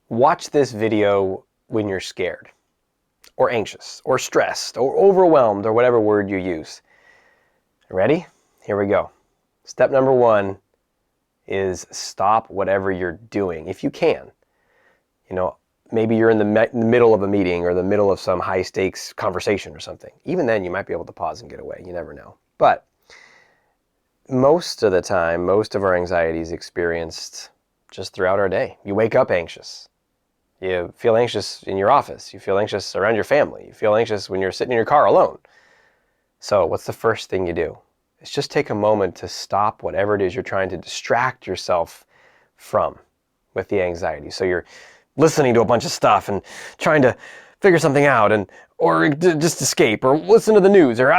Watch this video when you're scared, or anxious, or stressed, or overwhelmed, or whatever word you use. Ready? Here we go. Step number 1 is stop whatever you're doing, if you can. You know, maybe you're in the middle of a meeting or the middle of some high-stakes conversation or something. Even then, you might be able to pause and get away. You never know. But most of the time, most of our anxiety is experienced just throughout our day. You wake up anxious. You feel anxious in your office. You feel anxious around your family. You feel anxious when you're sitting in your car alone. So what's the first thing you do? It's just take a moment to stop whatever it is you're trying to distract yourself from with the anxiety. So you're listening to a bunch of stuff and trying to figure something out, or just escape, or listen to the news, or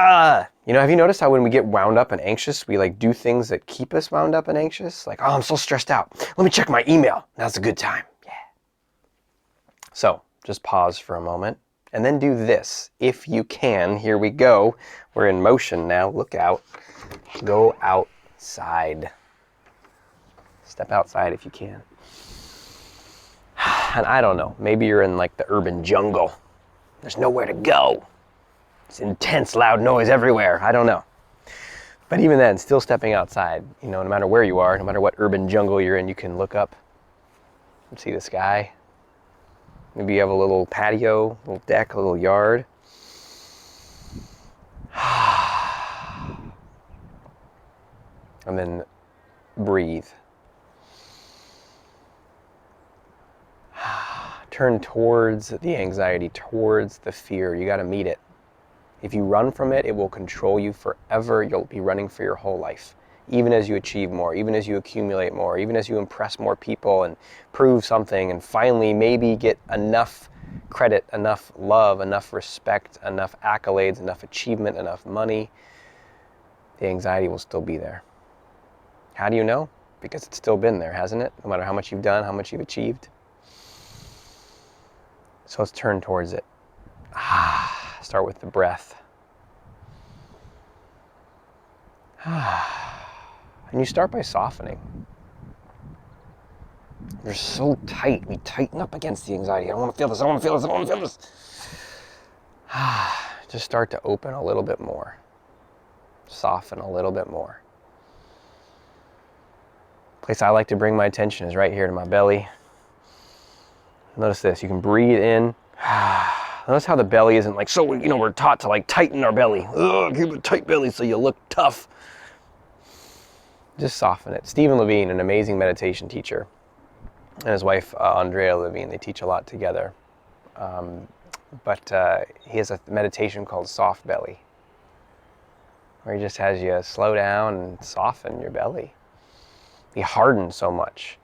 You know, have you noticed how when we get wound up and anxious, we like do things that keep us wound up and anxious? Like, oh, I'm so stressed out. Let me check my email. Now's a good time. Yeah. So just pause for a moment and then do this. If you can, here we go. We're in motion now. Look out. Go outside. Step outside if you can. And I don't know, maybe you're in like the urban jungle. There's nowhere to go. It's intense, loud noise everywhere. I don't know. But even then, still stepping outside, you know, no matter where you are, no matter what urban jungle you're in, you can look up and see the sky. Maybe you have a little patio, a little deck, a little yard. And then breathe. Turn towards the anxiety, towards the fear. You got to meet it. If you run from it, it will control you forever. You'll be running for your whole life. Even as you achieve more, even as you accumulate more, even as you impress more people and prove something and finally maybe get enough credit, enough love, enough respect, enough accolades, enough achievement, enough money, the anxiety will still be there. How do you know? Because it's still been there, hasn't it? No matter how much you've done, how much you've achieved. So let's turn towards it. Start with the breath. And you start by softening. You're so tight. We tighten up against the anxiety. I don't want to feel this. I don't want to feel this. I don't want to feel this. Just start to open a little bit more. Soften a little bit more. The place I like to bring my attention is right here to my belly. Notice this. You can breathe in. Notice how the belly isn't like, so, you know, we're taught to like tighten our belly. Keep a tight belly so you look tough. Just soften it. Stephen Levine, an amazing meditation teacher, and his wife, Andrea Levine, they teach a lot together. But he has a meditation called Soft Belly, where he just has you slow down and soften your belly. Be hardened so much.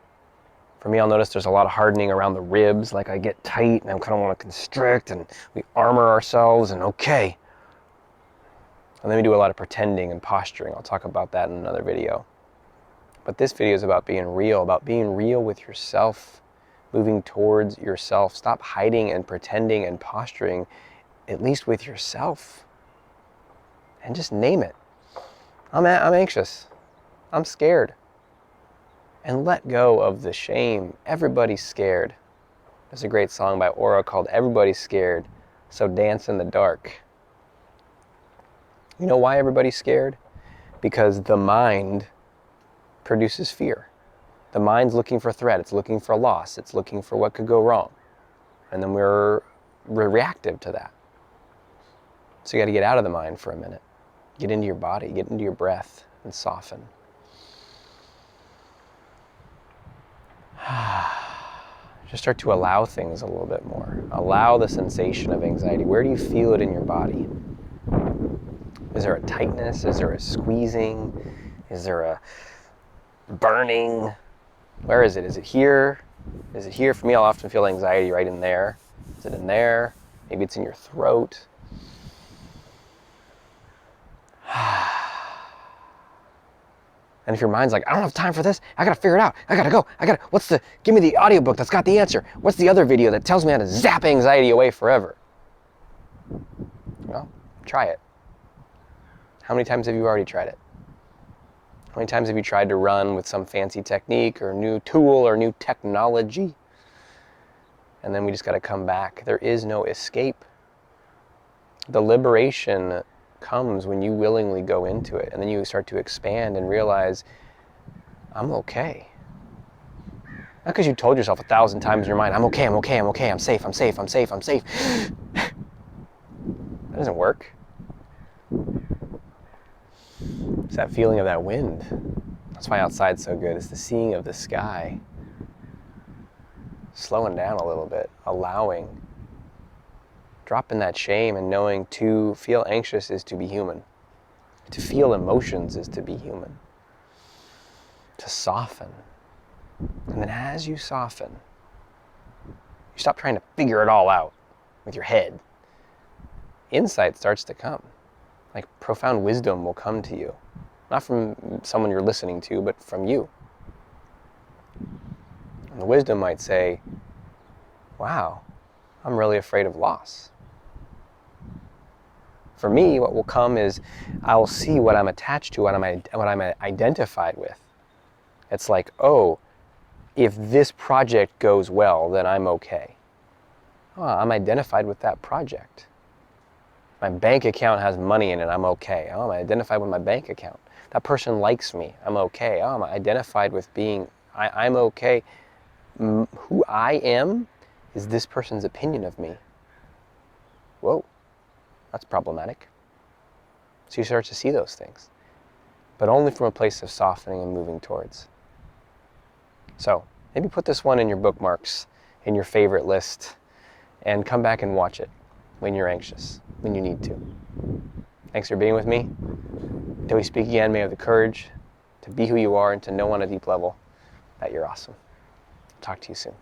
For me, I'll notice there's a lot of hardening around the ribs, like I get tight and I kind of want to constrict, and we armor ourselves and okay. And then we do a lot of pretending and posturing. I'll talk about that in another video. But this video is about being real with yourself, moving towards yourself. Stop hiding and pretending and posturing, at least with yourself. And just name it. I'm anxious. I'm scared. And let go of the shame. Everybody's scared. There's a great song by Aura called Everybody's Scared, So Dance in the Dark. You know why everybody's scared? Because the mind produces fear. The mind's looking for threat. It's looking for loss. It's looking for what could go wrong. And then we're reactive to that. So you got to get out of the mind for a minute. Get into your body, get into your breath, and soften. Just start to allow things a little bit more. Allow the sensation of anxiety. Where do you feel it in your body? Is there a tightness? Is there a squeezing? Is there a burning? Where is it? Is it here? Is it here? For me, I'll often feel anxiety right in there. Is it in there? Maybe it's in your throat. And if your mind's like, I don't have time for this, I gotta figure it out, I gotta go, give me the audiobook that's got the answer. What's the other video that tells me how to zap anxiety away forever? Well, try it. How many times have you already tried it? How many times have you tried to run with some fancy technique or new tool or new technology? and then we just got to come back. There is no escape. The liberation comes when you willingly go into it, and then you start to expand and realize, I'm okay. Not because you told yourself 1,000 times in your mind, I'm okay, I'm okay, I'm okay, I'm safe, I'm safe, I'm safe, I'm safe. That doesn't work. It's that feeling of that wind. That's why outside's so good. It's the seeing of the sky. Slowing down a little bit, allowing. Dropping that shame and knowing to feel anxious is to be human. To feel emotions is to be human. To soften. And then as you soften, you stop trying to figure it all out with your head. Insight starts to come. Like profound wisdom will come to you. Not from someone you're listening to, but from you. And the wisdom might say, wow, I'm really afraid of loss. For me, what will come is I'll see what I'm attached to, what I'm identified with. It's like, oh, if this project goes well, then I'm okay. Oh, I'm identified with that project. My bank account has money in it, I'm okay. Oh, I'm identified with my bank account. That person likes me, I'm okay. Oh, I'm identified with being, I'm okay. Who I am is this person's opinion of me. Whoa, that's problematic. So you start to see those things, but only from a place of softening and moving towards. So maybe put this one in your bookmarks, in your favorite list, and come back and watch it when you're anxious, when you need to. Thanks for being with me. Until we speak again, may you have the courage to be who you are and to know on a deep level that you're awesome. Talk to you soon.